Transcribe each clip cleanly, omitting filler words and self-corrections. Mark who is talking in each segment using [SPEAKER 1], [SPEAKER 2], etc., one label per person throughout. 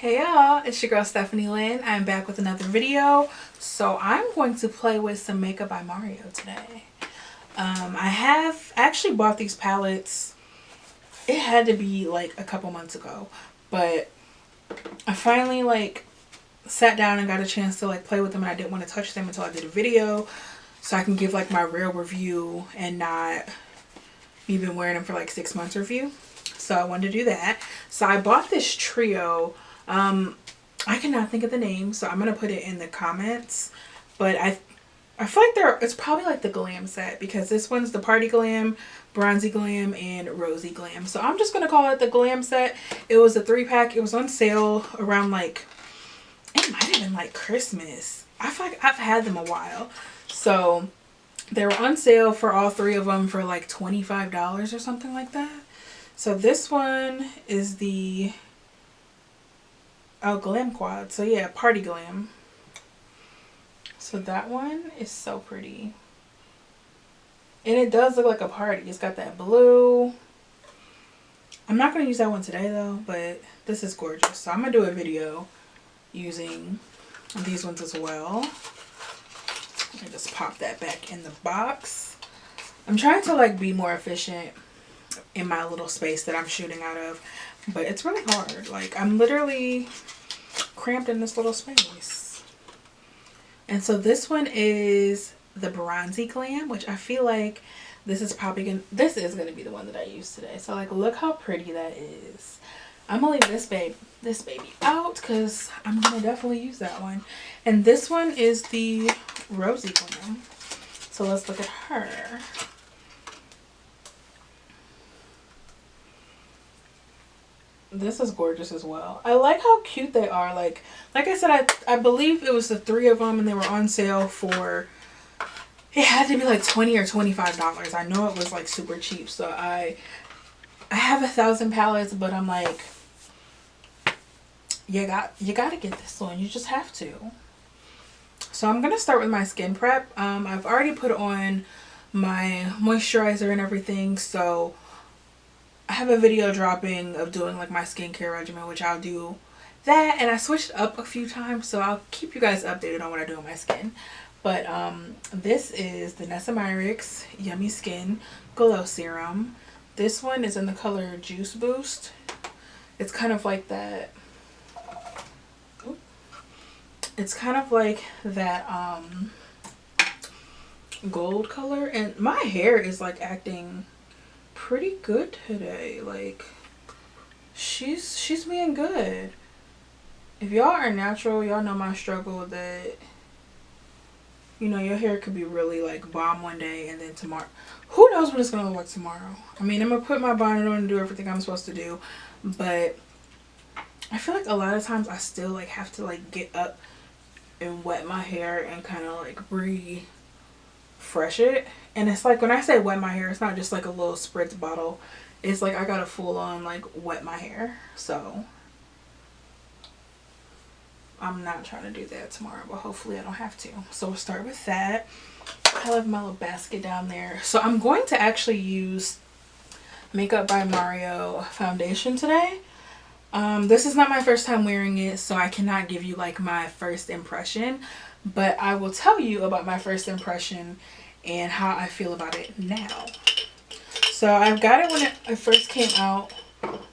[SPEAKER 1] Hey y'all, it's your girl Stephanie Lynn. I'm back with another video. So I'm going to play with some makeup by Mario today. I actually bought these palettes. It had to be like a couple months ago, but I finally sat down and got a chance to play with them, and I didn't want to touch them until I did a video so I can give my real review and not me been wearing them for 6 months review. So I wanted to do that. So I bought this trio. I cannot think of the name, so I'm gonna put it in the comments. But I feel like it's probably the glam set, because this one's the party glam, bronzy glam, and rosy glam. So I'm just gonna call it the glam set. It was a 3-pack. It was on sale around it might have been Christmas. I feel like I've had them a while. So they were on sale for all 3 of them for $25 or something like that. So this one is the glam quad. So yeah, party glam. So that one is so pretty. And it does look like a party. It's got that blue. I'm not going to use that one today though, but this is gorgeous. So I'm going to do a video using these ones as well. Let me just pop that back in the box. I'm trying to be more efficient in my little space that I'm shooting out of, but it's really hard. I'm literally cramped in this little space. And so this one is the bronzy glam, which I feel like this is gonna be the one that I use today. So look how pretty that is. I'm gonna leave this baby out because I'm gonna definitely use that one. And this one is the rosy glam. So let's look at her. This is gorgeous as well. I like how cute they are. Like I said, I believe it was the 3 of them, and they were on sale for, it had to be $20 or $25. I know it was super cheap. So I have 1,000 palettes, but I'm you gotta get this one. You just have to. So I'm gonna start with my skin prep. I've already put on my moisturizer and everything, so I have a video dropping of doing my skincare regimen, which I'll do that. And I switched up a few times, so I'll keep you guys updated on what I do on my skin. But this is the Nessamyrix Yummy Skin Glow Serum. This one is in the color Juice Boost. It's kind of like that. It's kind of like that gold color, and my hair is acting pretty good today. She's being good. If y'all are natural, y'all know my struggle that your hair could be really bomb one day, and then tomorrow, who knows what it's gonna look like tomorrow. I mean, I'm gonna put my bonnet on and do everything I'm supposed to do, but I feel a lot of times I still have to get up and wet my hair and kind of refresh it. And it's when I say wet my hair, it's not just a little spritz bottle. It's I gotta full on wet my hair. So I'm not trying to do that tomorrow, but hopefully I don't have to. So we'll start with that. I have my little basket down there. So I'm going to actually use Makeup by Mario foundation today. This is not my first time wearing it, so I cannot give you my first impression, but I will tell you about my first impression and how I feel about it now. So I've got it when it first came out.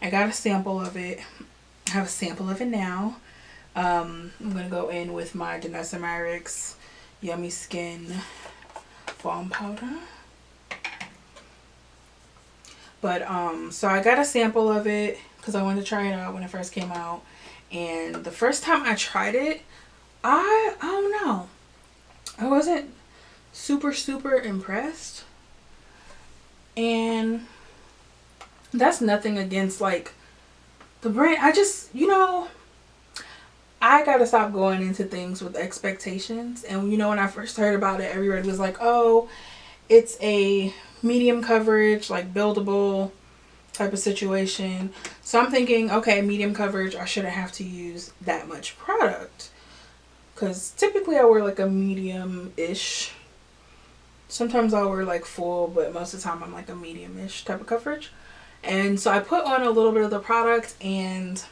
[SPEAKER 1] I got a sample of it. I have a sample of it now. I'm gonna go in with my Nessamyrix Yummy Skin Foam Powder. But so I got a sample of it because I wanted to try it out when it first came out. And the first time I tried it, I don't know, I wasn't super impressed. And that's nothing against the brand. I just, I gotta stop going into things with expectations. And when I first heard about it, everybody was oh, it's a medium coverage, buildable type of situation. So I'm thinking, okay, medium coverage, I shouldn't have to use that much product, because typically I wear a medium-ish. Sometimes I'll wear full, but most of the time I'm a medium-ish type of coverage. And so I put on a little bit of the product, and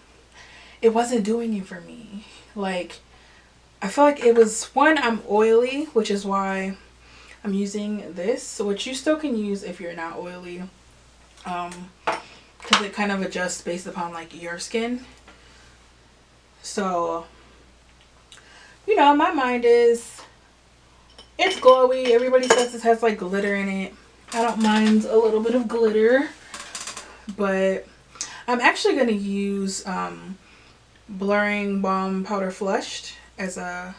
[SPEAKER 1] it wasn't doing it for me. Like, I feel like it was, one, I'm oily, which is why I'm using this, which you still can use if you're not oily, because it kind of adjusts based upon like your skin. So, you know, my mind is, it's glowy. Everybody says it has like glitter in it. I don't mind a little bit of glitter, but I'm actually going to use Blurring Balm Powder Flushed as a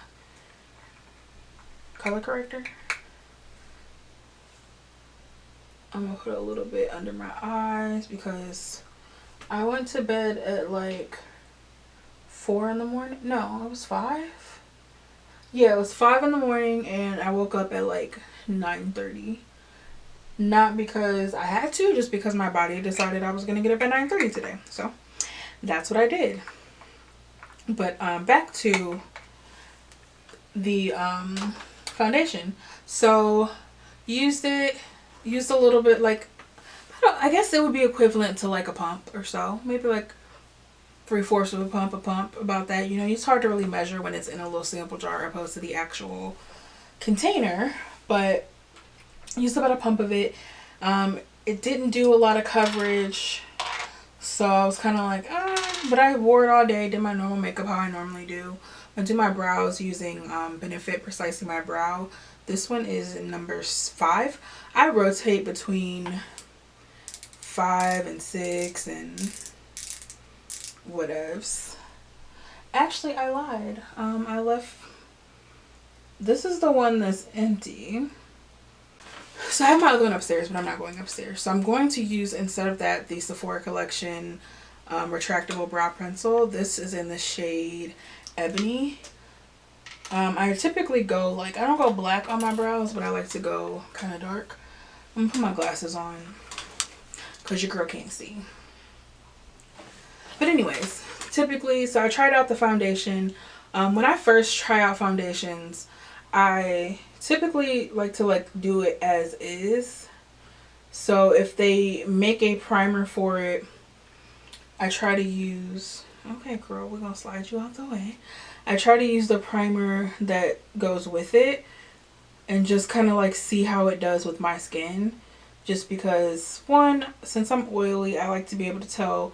[SPEAKER 1] color corrector. I'm going to put a little bit under my eyes because I went to bed at like 4 in the morning. No, it was 5. Yeah, it was 5 in the morning and I woke up at like 9:30. Not because I had to, just because my body decided I was going to get up at 9:30 today. So that's what I did. But back to the foundation. So used a little bit, like, I guess it would be equivalent to like a pump or so. Maybe like 3/4 of a pump, about that. You know, it's hard to really measure when it's in a little sample jar opposed to the actual container. But used about a pump of it. It didn't do a lot of coverage, so I was kind of like, but I wore it all day, did my normal makeup how I normally do. I do my brows using Benefit Precisely My Brow. This one is number 5. I rotate between 5 and 6 and whatevs. Actually, I lied. I left, this is the one that's empty. So I have my other one upstairs, but I'm not going upstairs. So I'm going to use, instead of that, the Sephora Collection retractable brow pencil. This is in the shade Ebony. I typically go like, I don't go black on my brows, but I like to go kind of dark. I'm gonna put my glasses on because your girl can't see. But anyways, typically, so I tried out the foundation. When I first try out foundations, I typically like to like do it as is. So if they make a primer for it, I try to use, okay girl, we're gonna slide you out the way. I try to use the primer that goes with it and just kind of like see how it does with my skin. Just because, one, since I'm oily, I like to be able to tell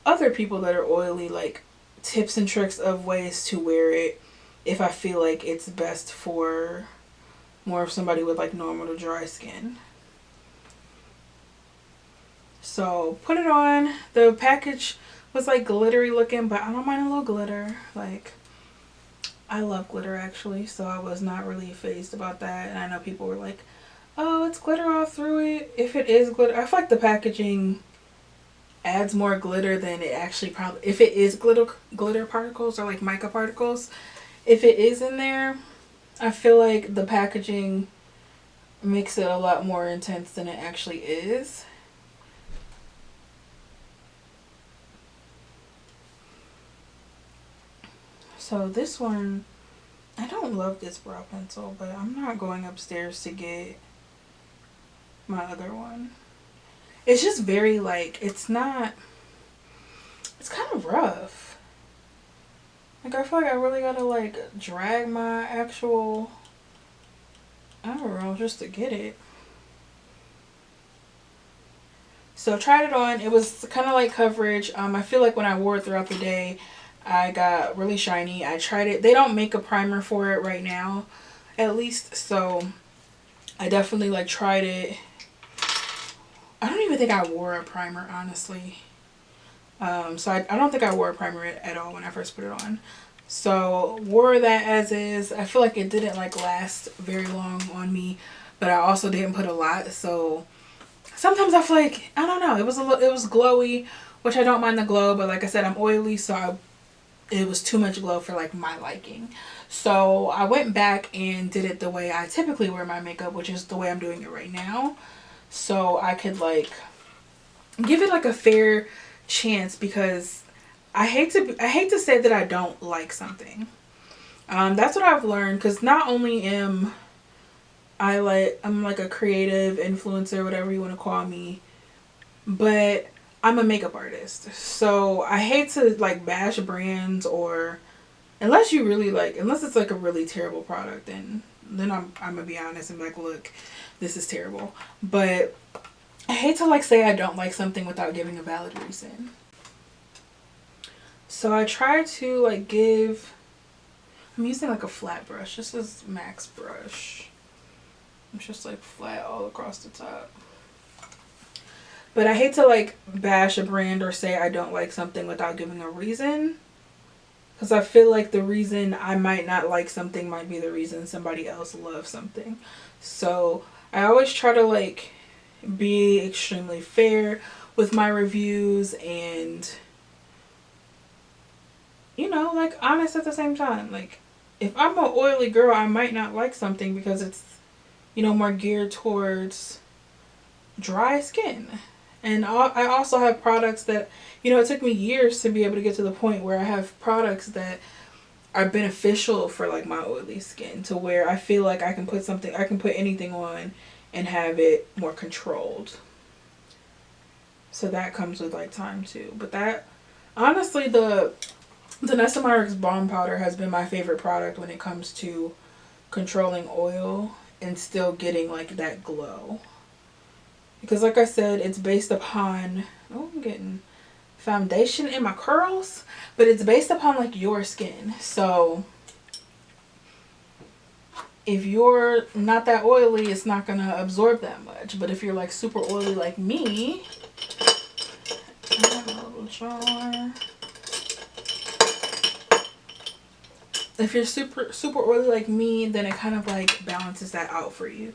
[SPEAKER 1] other people that are oily like tips and tricks of ways to wear it if I feel like it's best for more of somebody with like normal to dry skin. So put it on. The package was like glittery looking, but I don't mind a little glitter. Like, I love glitter actually, so I was not really fazed about that. And I know people were like, oh, it's glitter all through it. If it is glitter, I feel like the packaging adds more glitter than it actually probably, if it is glitter particles or like mica particles, if it is in there, I feel like the packaging makes it a lot more intense than it actually is. So this one, I don't love this brow pencil, but I'm not going upstairs to get my other one. It's just very like, it's not, it's kind of rough. Like, I feel like I really gotta like drag my actual eyebrow just to get it. So tried it on. It was kind of like coverage. I feel like when I wore it throughout the day, I got really shiny. I tried it. They don't make a primer for it right now, at least. So I definitely like tried it. I don't even think I wore a primer, honestly. So I don't think I wore a primer at all when I first put it on. So wore that as is. I feel like it didn't like last very long on me, but I also didn't put a lot. So sometimes I feel like, I don't know, it was glowy, which I don't mind the glow, but like I said, I'm oily, so it was too much glow for like my liking. So I went back and did it the way I typically wear my makeup, which is the way I'm doing it right now. So I could like give it like a fair chance, because I hate to say that I don't like something. That's what I've learned, because not only am I'm like a creative influencer, whatever you want to call me, but I'm a makeup artist, so I hate to like bash brands, or unless you really like, unless it's like a really terrible product, then I'm gonna be honest and be like, look, this is terrible. But I hate to like say I don't like something without giving a valid reason. So I try to like give, I'm using like a flat brush. This is MAC's brush. It's just like flat all across the top. But I hate to like bash a brand or say I don't like something without giving a reason. Because I feel like the reason I might not like something might be the reason somebody else loves something. So I always try to like be extremely fair with my reviews and, you know, like honest at the same time. Like if I'm an oily girl, I might not like something because it's, you know, more geared towards dry skin. And I also have products that, you know, it took me years to be able to get to the point where I have products that are beneficial for like my oily skin, to where I feel like I can put anything on and have it more controlled. So that comes with like time too. But that, honestly, the Nesamarex Balm Powder has been my favorite product when it comes to controlling oil and still getting like that glow. Because like I said, it's based upon, oh, I'm getting foundation in my curls, but it's based upon like your skin. So if you're not that oily, it's not gonna absorb that much. But if you're like super oily like me, I have a little jar. If you're super oily like me, then it kind of like balances that out for you.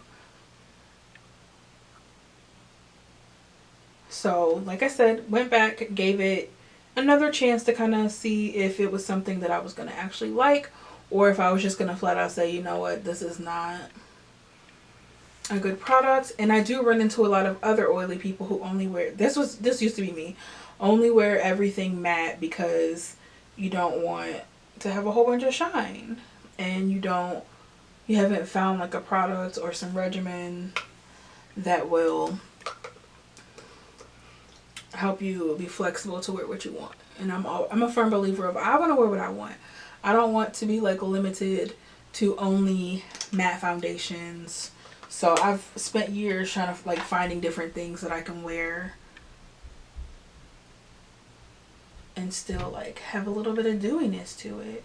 [SPEAKER 1] So like I said, went back, gave it another chance to kind of see if it was something that I was going to actually like, or if I was just going to flat out say, you know what, this is not a good product. And I do run into a lot of other oily people who only wear, this used to be me, only wear everything matte because you don't want to have a whole bunch of shine, and you haven't found like a product or some regimen that will help you be flexible to wear what you want. And I'm a firm believer of, I want to wear what I want. I don't want to be like limited to only matte foundations. So I've spent years trying to like finding different things that I can wear and still like have a little bit of dewiness to it.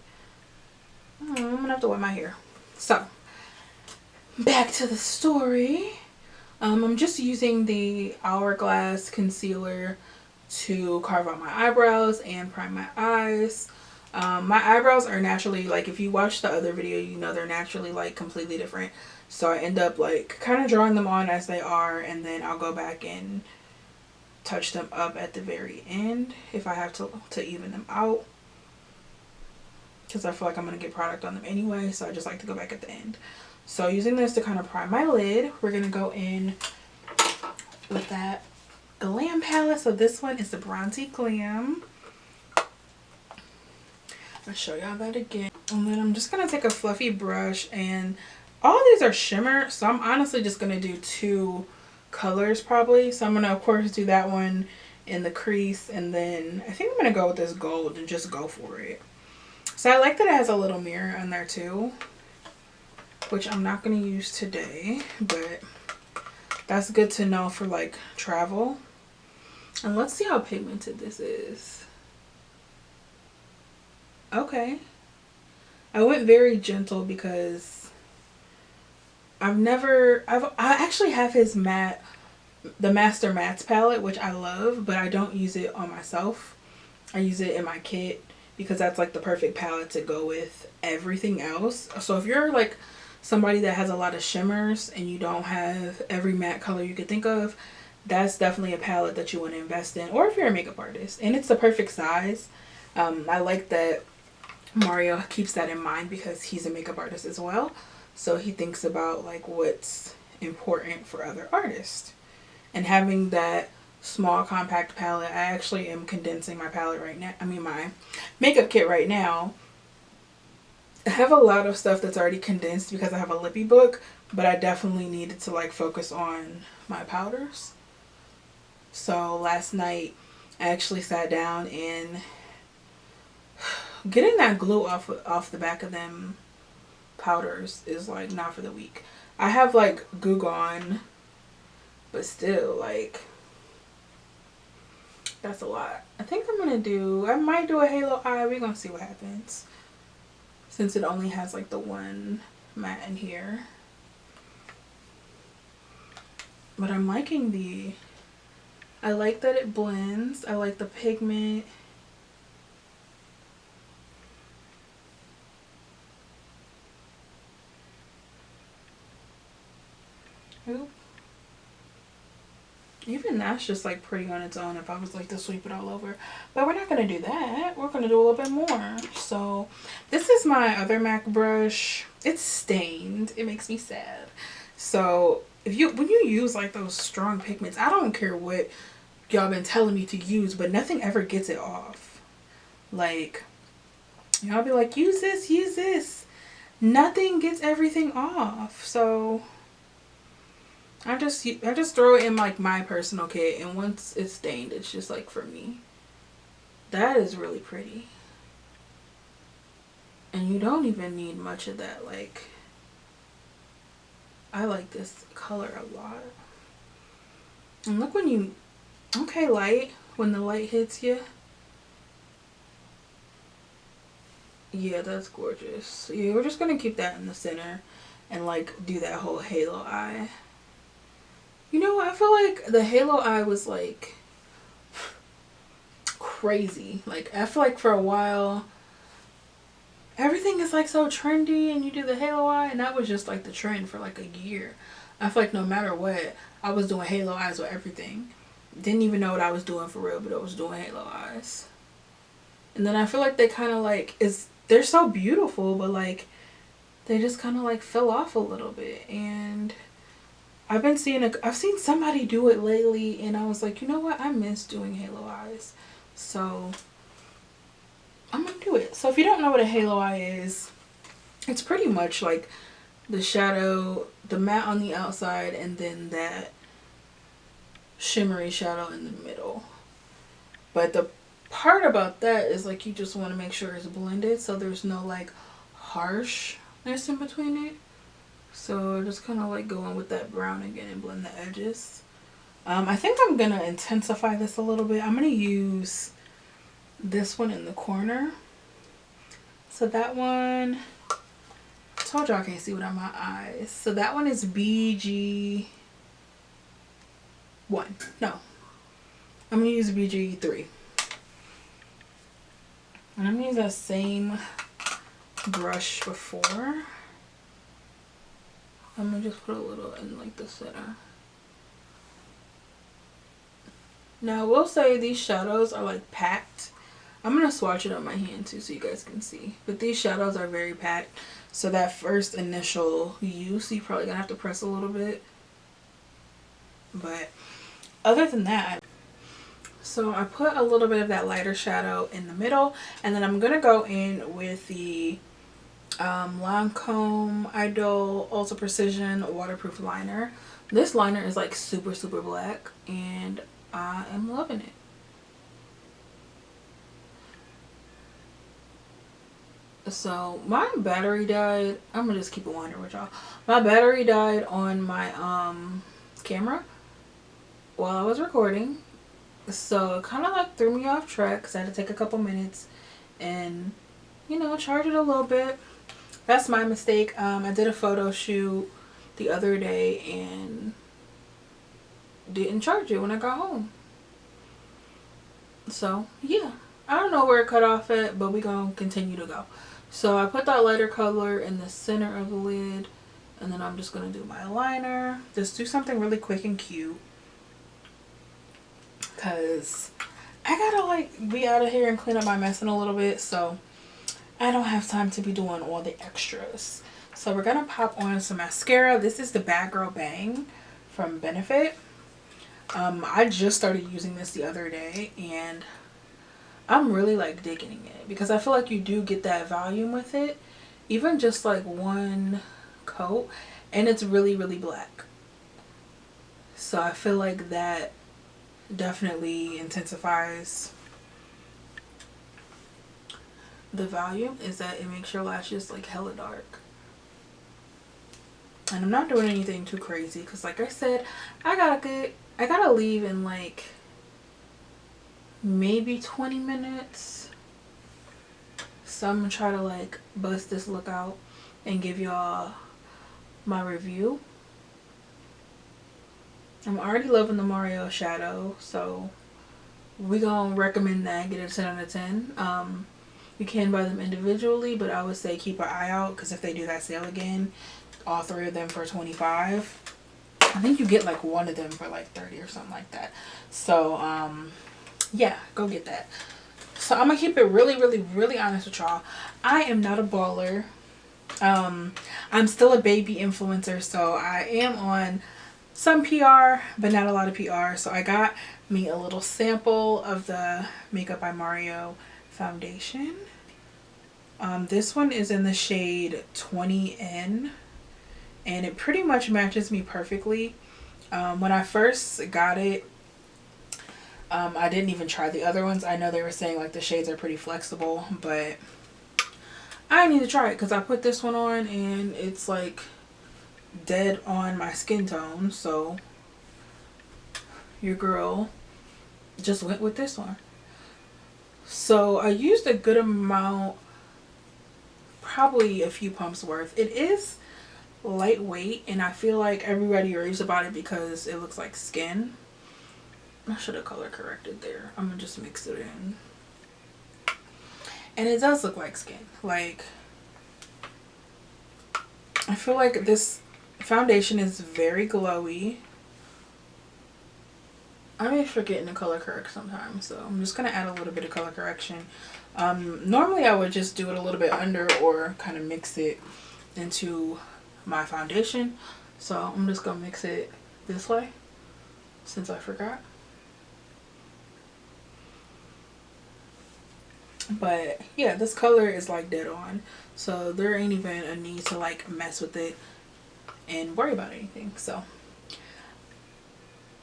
[SPEAKER 1] I'm gonna have to wet my hair. So back to the story. I'm just using the Hourglass concealer to carve out my eyebrows and prime my eyes. My eyebrows are naturally, like if you watch the other video, you know they're naturally like completely different. So I end up like kind of drawing them on as they are, and then I'll go back and touch them up at the very end if I have to even them out. Because I feel like I'm going to get product on them anyway, so I just like to go back at the end. So using this to kind of prime my lid, we're going to go in with that Glam palette. So this one is the Bronzy Glam. I'll show y'all that again. And then I'm just going to take a fluffy brush, and all these are shimmer, so I'm honestly just going to do 2 colors probably. So I'm going to of course do that one in the crease, and then I think I'm going to go with this gold and just go for it. So I like that it has a little mirror in there too, which I'm not going to use today, but that's good to know for like travel. And let's see how pigmented this is. Okay. I went very gentle because I actually have his matte, the Master Mattes palette, which I love, but I don't use it on myself. I use it in my kit because that's like the perfect palette to go with everything else. So if you're like somebody that has a lot of shimmers and you don't have every matte color you could think of, that's definitely a palette that you want to invest in. Or if you're a makeup artist, and it's the perfect size. I like that Mario keeps that in mind because he's a makeup artist as well. So he thinks about like what's important for other artists. And having that small compact palette, I actually am condensing my palette right now. I mean my makeup kit right now. I have a lot of stuff that's already condensed because I have a lippy book, but I definitely needed to like focus on my powders. So last night I actually sat down and getting that glue off the back of them powders is like not for the weak. I have like Goo Gone, but still, like, that's a lot. I think I might do a halo eye. We're gonna see what happens, since it only has like the one matte in here. But I'm liking I like that it blends. I like the pigment. Oop. Even that's just like pretty on its own if I was like to sweep it all over. But we're not going to do that. We're going to do a little bit more. So this is my other MAC brush. It's stained. It makes me sad. So when you use like those strong pigments, I don't care what y'all been telling me to use, but nothing ever gets it off. Like, y'all be like, use this, use this. Nothing gets everything off. So I just throw it in like my personal kit, and once it's stained, it's just like for me. That is really pretty. And you don't even need much of that. Like, I like this color a lot. And look when light, when the light hits you. Yeah, that's gorgeous. Yeah, we're just gonna keep that in the center and like do that whole halo eye. You know what? I feel like the halo eye was like crazy. Like, I feel like for a while everything is like so trendy and you do the halo eye, and that was just like the trend for like a year. I feel like no matter what, I was doing halo eyes with everything. Didn't even know what I was doing for real, but I was doing halo eyes. And then I feel like they kind of like they're so beautiful, but like they just kind of like fell off a little bit. And I've seen somebody do it lately, and I was like, you know what? I miss doing halo eyes. So I'm gonna do it. So if you don't know what a halo eye is, it's pretty much like the shadow, the matte on the outside, and then that shimmery shadow in the middle. But the part about that is like you just want to make sure it's blended so there's no like harshness in between it. So just kind of like go in with that brown again and blend the edges. I think I'm gonna intensify this a little bit. I'm gonna use this one in the corner. So that one, I told y'all I can't see without my eyes. So that one is BG1. No, I'm gonna use BG3. And I'm gonna use that same brush before. I'm gonna just put a little in like the center. Now I will say these shadows are like packed. I'm gonna swatch it on my hand too so you guys can see. But these shadows are very packed. So that first initial use, you're probably gonna have to press a little bit. But other than that, so I put a little bit of that lighter shadow in the middle, and then I'm gonna go in with the Lancome Idol Ultra Precision waterproof liner. This liner is like super black, and I am loving it. So my battery died. I'm gonna just keep it 100 with y'all. My battery died on my camera while I was recording, so it kind of like threw me off track because I had to take a couple minutes and, you know, charge it a little bit. That's my mistake. I did a photo shoot the other day and didn't charge it when I got home. So yeah, I don't know where it cut off at, but we gonna continue to go. So I put that lighter color in the center of the lid, and then I'm just gonna do my liner. Just do something really quick and cute, cause I gotta like be out of here and clean up my mess in a little bit, so I don't have time to be doing all the extras. So we're gonna pop on some mascara. This is the Bad Girl Bang from Benefit. I just started using this the other day, and I'm really like digging it because I feel like you do get that volume with it, even just like one coat, and it's really black. So I feel like that definitely intensifies the volume is that it makes your lashes like hella dark. And I'm not doing anything too crazy because like I said, I gotta leave in like maybe 20 minutes. So I'm gonna try to like bust this look out and give y'all my review. I'm already loving the Mario shadow, so we gonna recommend that. Get a 10 out of 10. You can buy them individually, but I would say keep an eye out because if they do that sale again, all 3 of them for $25. I think you get like 1 of them for like $30 or something like that. So yeah, go get that. So I'm gonna keep it really honest with y'all. I am not a baller. I'm still a baby influencer, so I am on some PR, but not a lot of PR. So I got me a little sample of the Makeup by Mario foundation. This one is in the shade 20N, and it pretty much matches me perfectly. When I first got it, I didn't even try the other ones. I know they were saying like the shades are pretty flexible, but I need to try it because I put this one on and it's like dead on my skin tone. So your girl just went with this one. So I used a good amount, probably a few pumps worth. It is lightweight and I feel like everybody raves about it because it looks like skin. I should have color corrected there. I'm gonna just mix it in. And it does look like skin. Like, I feel like this foundation is very glowy. I may forget to color correct sometimes, so I'm just gonna add a little bit of color correction. Normally I would just do it a little bit under or kind of mix it into my foundation. So I'm just gonna mix it this way since I forgot. But yeah, this color is like dead on, so there ain't even a need to like mess with it and worry about anything. So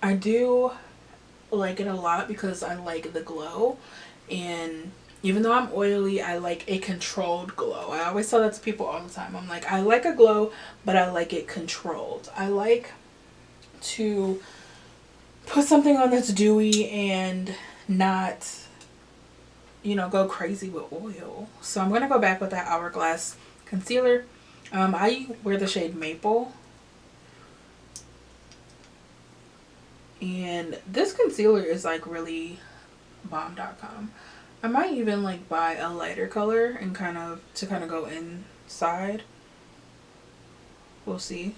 [SPEAKER 1] I do like it a lot because I like the glow, and even though I'm oily, I like a controlled glow. I always tell that to people all the time. I'm like, I like a glow, but I like it controlled. I like to put something on that's dewy and not, you know, go crazy with oil. So I'm gonna go back with that Hourglass concealer. I wear the shade Maple, and this concealer is like really bomb.com. I might even like buy a lighter color and kind of go inside. We'll see.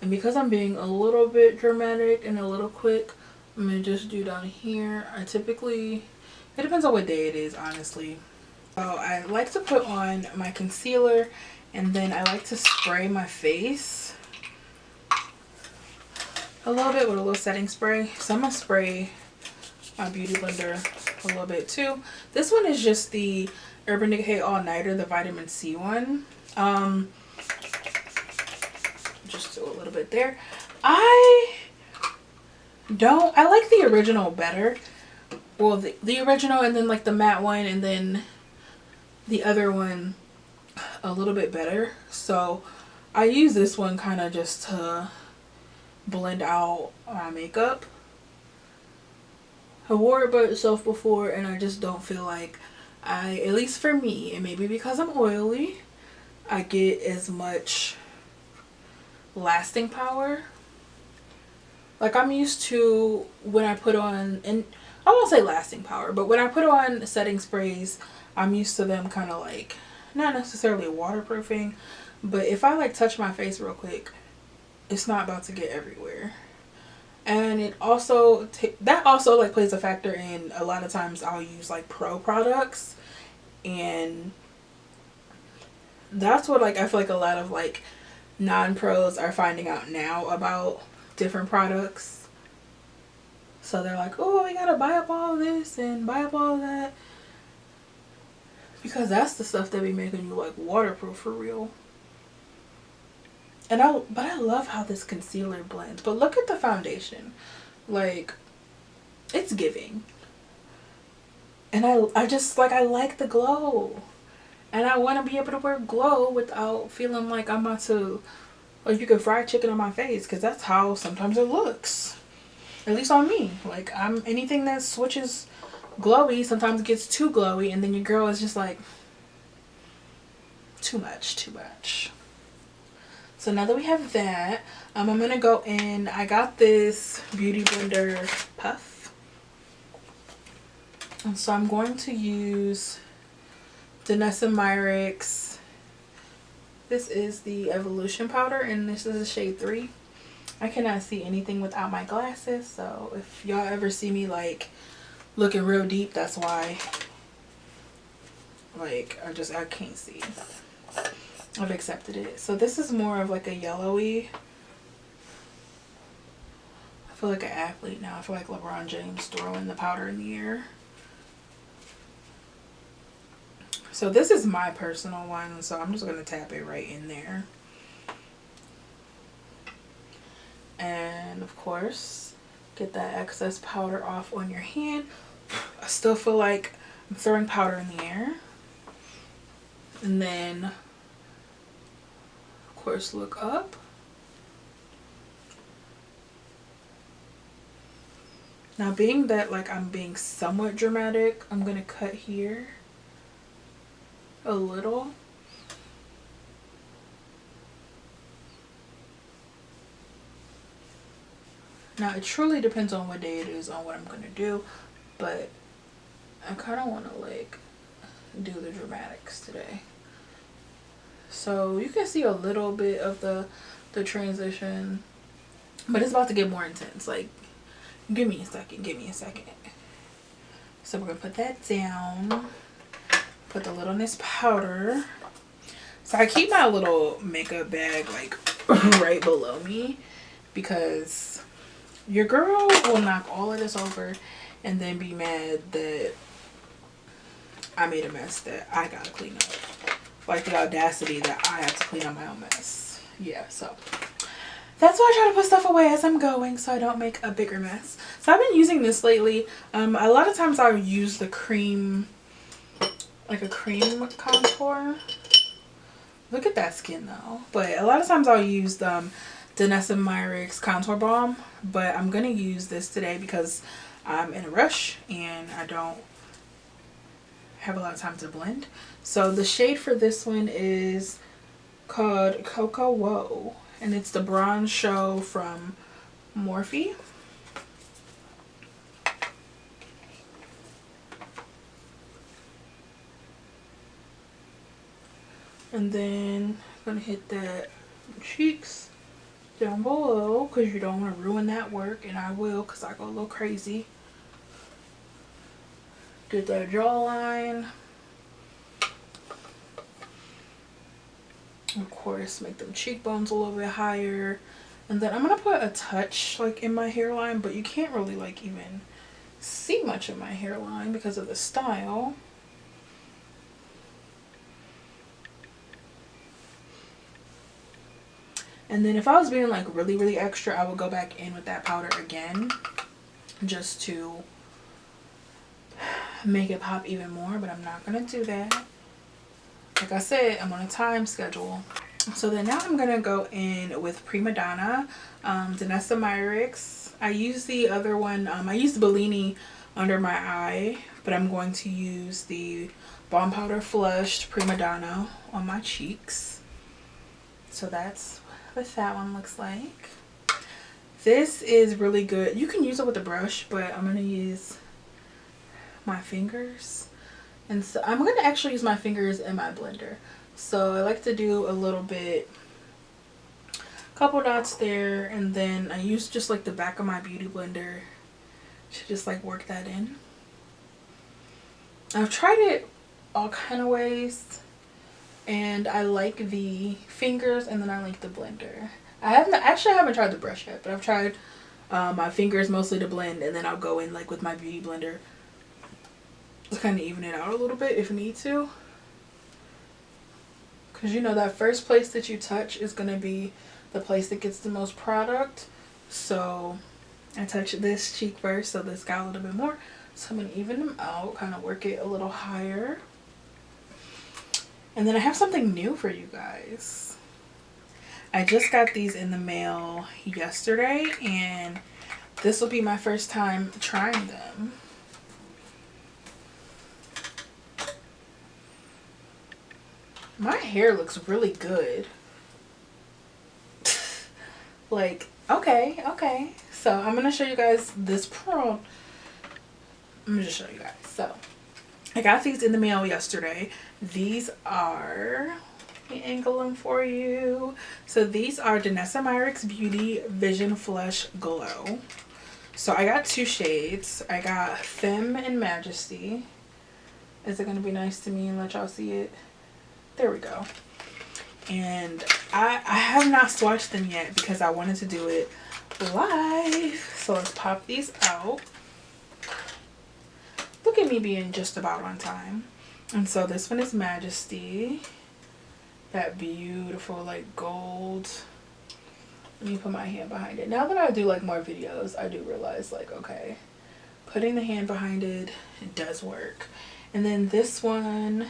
[SPEAKER 1] And because I'm being a little bit dramatic and a little quick, I'm gonna just do down here. I typically, it depends on what day it is, honestly. So I like to put on my concealer and then I like to spray my face a little bit with a little setting spray. So I'm gonna spray my beauty blender a little bit too. This one is just the Urban Decay All Nighter, the vitamin C one. Just do a little bit there. I like the original better. Well, the original and then like the matte one and then the other one a little bit better. So I use this one kind of just to blend out my makeup. I wore it by itself before and I just don't feel like at least for me, and maybe because I'm oily, I get as much lasting power. Like I'm used to when I put on, and I won't say lasting power, but when I put on setting sprays, I'm used to them kind of like, not necessarily waterproofing, but if I like touch my face real quick, it's not about to get everywhere. And it also, that also like plays a factor in a lot of times I'll use like pro products, and that's what like I feel like a lot of like non-pros are finding out now about different products. So they're like, oh, we gotta buy up all this and buy up all that, because that's the stuff that be making you like waterproof for real. And I love how this concealer blends. But look at the foundation. Like, it's giving. And I just like, I like the glow. And I want to be able to wear glow without feeling like I'm about to, like, you could fry chicken on my face, because that's how sometimes it looks. At least on me. Like, I'm anything that switches glowy sometimes it gets too glowy, and then your girl is just like, too much, too much. So now that we have that, I'm gonna go in. I got this Beauty Blender puff, and so I'm going to use Danessa Myricks. This is the Evolution powder, and this is a shade 3. I cannot see anything without my glasses, so if y'all ever see me like looking real deep, that's why. Like, I can't see. I've accepted it. So this is more of like a yellowy. I feel like an athlete now. I feel like LeBron James throwing the powder in the air. So this is my personal one, so I'm just going to tap it right in there. And of course, get that excess powder off on your hand. I still feel like I'm throwing powder in the air. And then, of course, look up. Now, being that like I'm being somewhat dramatic, I'm going to cut here a little. Now, it truly depends on what day it is on what I'm going to do, but I kind of want to like do the dramatics today. So you can see a little bit of the transition, but it's about to get more intense. Like, give me a second, give me a second. So we're gonna put that down, put the lid on this powder. So I keep my little makeup bag like right below me, because your girl will knock all of this over and then be mad that I made a mess that I gotta clean up. Like the audacity that I have to clean up my own mess. Yeah, so that's why I try to put stuff away as I'm going so I don't make a bigger mess. So I've been using this lately. A lot of times I'll use the cream, like a cream contour. Look at that skin though. But a lot of times I'll use the Danessa Myricks contour balm. But I'm going to use this today because I'm in a rush and I don't have a lot of time to blend. So the shade for this one is called Cocoa Whoa, and it's the Bronze Show from Morphe. And then I'm gonna hit that cheeks down below, because you don't want to ruin that work, and I will, because I go a little crazy. Get that jawline. Of course, make them cheekbones a little bit higher. And then I'm going to put a touch like in my hairline, but you can't really like even see much of my hairline because of the style. And then if I was being like really, really extra, I would go back in with that powder again just to make it pop even more, but I'm not going to do that. Like I said, I'm on a time schedule. So then now I'm going to go in with Prima Donna, Danessa Myricks. I use the other one, I use the Bellini under my eye, but I'm going to use the Balm Powder Flushed Prima Donna on my cheeks. So that's what that one looks like. This is really good. You can use it with a brush, but I'm going to use my fingers. And so I'm going to actually use my fingers in my blender. So I like to do a little bit, couple dots there, and then I use just like the back of my beauty blender to just like work that in. I've tried it all kind of ways, and I like the fingers, and then I like the blender. I haven't tried the brush yet, but I've tried my fingers mostly to blend, and then I'll go in like with my beauty blender to kind of even it out a little bit if need to. Because you know that first place that you touch is going to be the place that gets the most product. So I touched this cheek first, so this got a little bit more. So I'm going to even them out, kind of work it a little higher. And then I have something new for you guys. I just got these in the mail yesterday, and this will be my first time trying them. My hair looks really good. Like, okay. So I'm going to show you guys this product. Let me just show you guys. So I got these in the mail yesterday. These are, let me angle them for you. So these are Danessa Myricks Beauty Vision Flush Glow. So I got 2 shades. I got Femme and Majesty. Is it going to be nice to me and let y'all see it? There we go. And I have not swatched them yet because I wanted to do it live. So let's pop these out. Look at me being just about on time. And so this one is Majesty. That beautiful like gold. Let me put my hand behind it. Now that I do like more videos, I do realize like, okay, putting the hand behind it, it does work. And then this one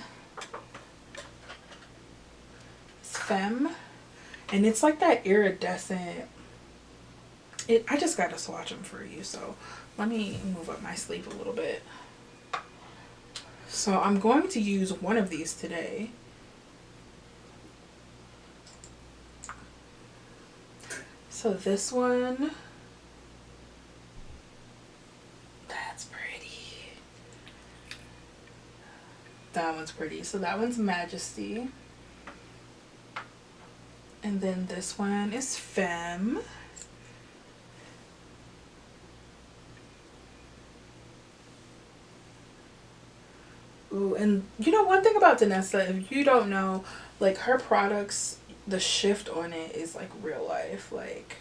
[SPEAKER 1] is Femme. And it's like that iridescent. I just got to swatch them for you. So let me move up my sleeve a little bit. So I'm going to use one of these today. So this one, that's pretty. That one's pretty. So that one's Majesty. And then this one is Femme. Ooh, and you know one thing about Danessa, if you don't know, like her products, the shift on it is like real life. Like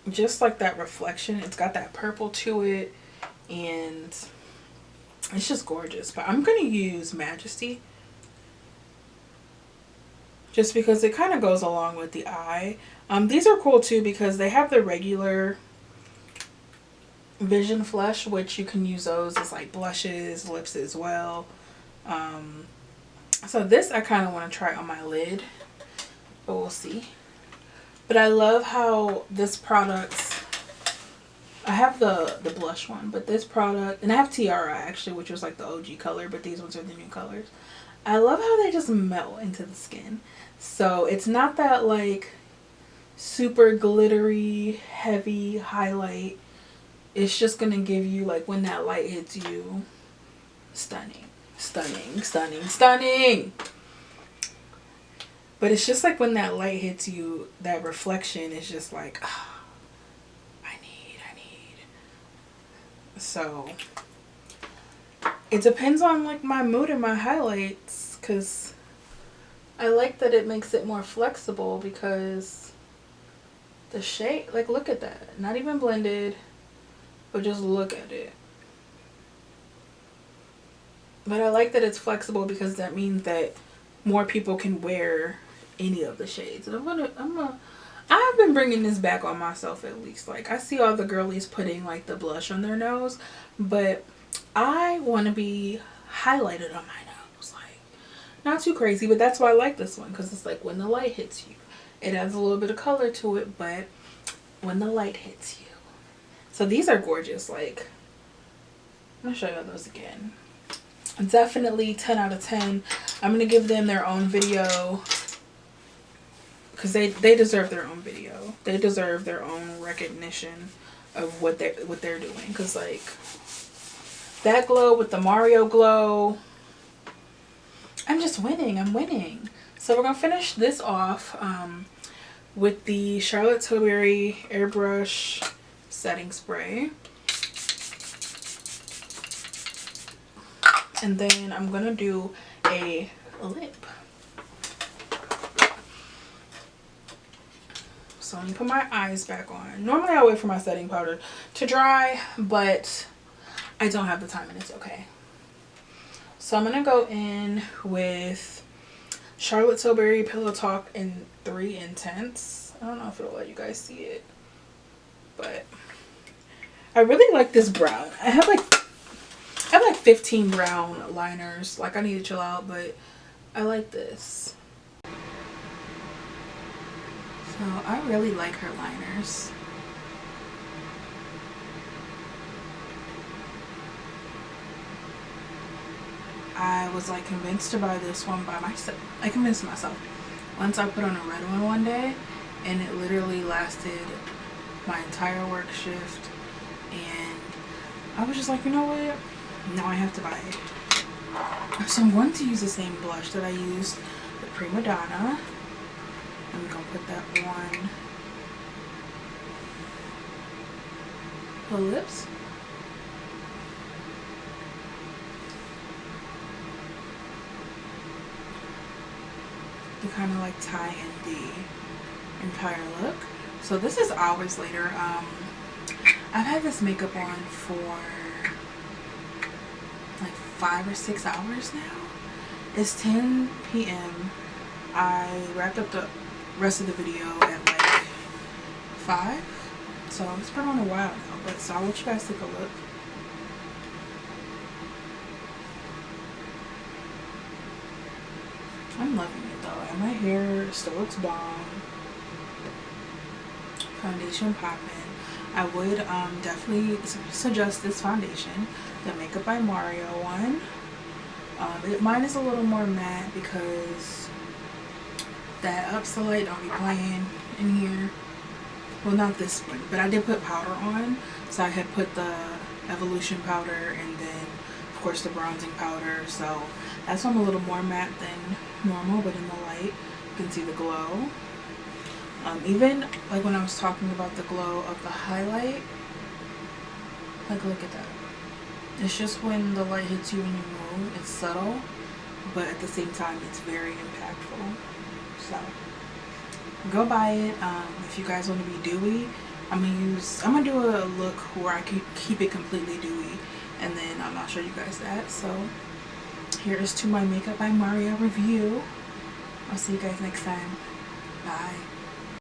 [SPEAKER 1] just like that reflection, it's got that purple to it, and it's just gorgeous. But I'm gonna use Majesty just because it kind of goes along with the eye. These are cool too because they have the regular Vision Flush, which you can use those as like blushes, lips as well. So this I kind of want to try on my lid, but we'll see. But I love how this product, I have the blush one, but this product, and I have Tiara actually, which was like the OG color, but these ones are the new colors. I love how they just melt into the skin. So it's not that like super glittery, heavy highlight. It's just gonna give you like when that light hits you, stunning, stunning, stunning, stunning. But it's just like when that light hits you, that reflection is just like, oh, I need. So it depends on like my mood and my highlights, because I like that it makes it more flexible because the shade, like look at that, not even blended. But just look at it. But I like that it's flexible because that means that more people can wear any of the shades. And I've been bringing this back on myself at least. Like I see all the girlies putting like the blush on their nose, but I want to be highlighted on my nose. Like not too crazy, but that's why I like this one, because it's like when the light hits you, it adds a little bit of color to it, but when the light hits you. So these are gorgeous. Like, I'm going to show you those again. Definitely 10 out of 10. I'm going to give them their own video because they deserve their own video. They deserve their own recognition of what they're doing. Because like that glow with the Mario glow, I'm just winning. I'm winning. So we're going to finish this off with the Charlotte Tilbury Airbrush setting spray, and then I'm gonna do a lip. So let me put my eyes back on. Normally I wait for my setting powder to dry, but I don't have the time and it's okay. So I'm gonna go in with Charlotte Tilbury Pillow Talk in 3 Intense. I don't know if it'll let you guys see it, but I really like this brown. I have like 15 brown liners. Like, I need to chill out, but I like this. So I really like her liners. I was like convinced to buy this one by myself. I convinced myself. Once I put on a red one day, and it literally lasted my entire work shift, and I was just like, you know what? Now I have to buy it. So I'm going to use the same blush that I used, the Prima Donna. I'm gonna put that on the lips. To kind of like tie in the entire look. So this is hours later. I've had this makeup on for like 5 or 6 hours now. It's 10 p.m. I wrapped up the rest of the video at like 5. So it's been on a while now, but so I'll let you guys take a look. I'm loving it though, and my hair still looks bomb. Foundation popping. I would definitely suggest this foundation, the Makeup by Mario one. Mine is a little more matte because that Upsa light don't be playing in here. Well, not this one, but I did put powder on, so I had put the Evolution powder and then of course the bronzing powder, so that's why I'm a little more matte than normal, but in the light you can see the glow. Even like when I was talking about the glow of the highlight, like look at that. It's just when the light hits you when you move, it's subtle, but at the same time it's very impactful. So go buy it. If you guys want to be dewy, I'm gonna do a look where I can keep it completely dewy, and then I'll show you guys that. So here is to my Makeup by Mario review. I'll see you guys next time. Bye.